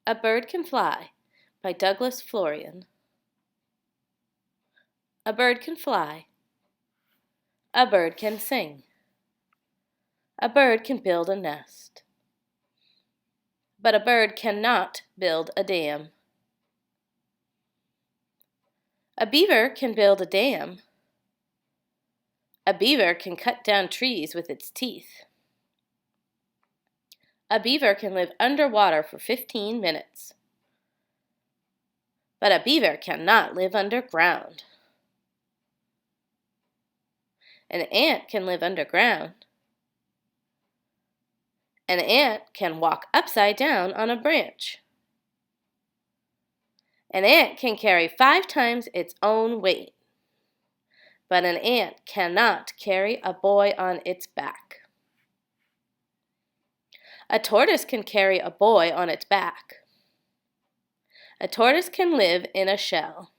A Bird Can Fly by Douglas Florian. A bird can fly. A bird can sing. A bird can build a nest. But a bird cannot build a dam. A beaver can build a dam. A beaver can cut down trees with its teeth. A beaver can live underwater for 15 minutes. But a beaver cannot live underground. An ant can live underground. An ant can walk upside down on a branch. An ant can carry 5 times its own weight. But an ant cannot carry a boy on its back. A tortoise can carry a boy on its back. A tortoise can live in a shell.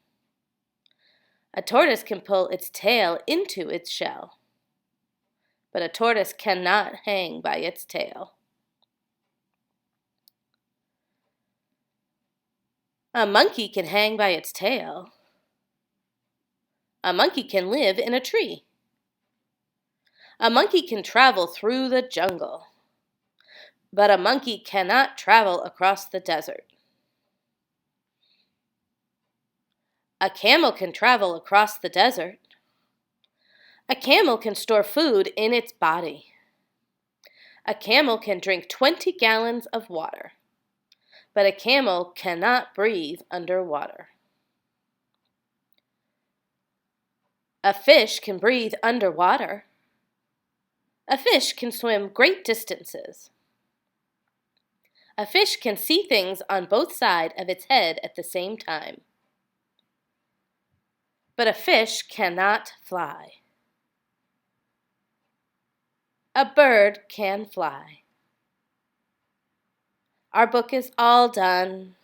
A tortoise can pull its tail into its shell. But a tortoise cannot hang by its tail. A monkey can hang by its tail. A monkey can live in a tree. A monkey can travel through the jungle. But a monkey cannot travel across the desert. A camel can travel across the desert. A camel can store food in its body. A camel can drink 20 gallons of water. But a camel cannot breathe underwater. A fish can breathe underwater. A fish can swim great distances. A fish can see things on both sides of its head at the same time. But a fish cannot fly. A bird can fly. Our book is all done.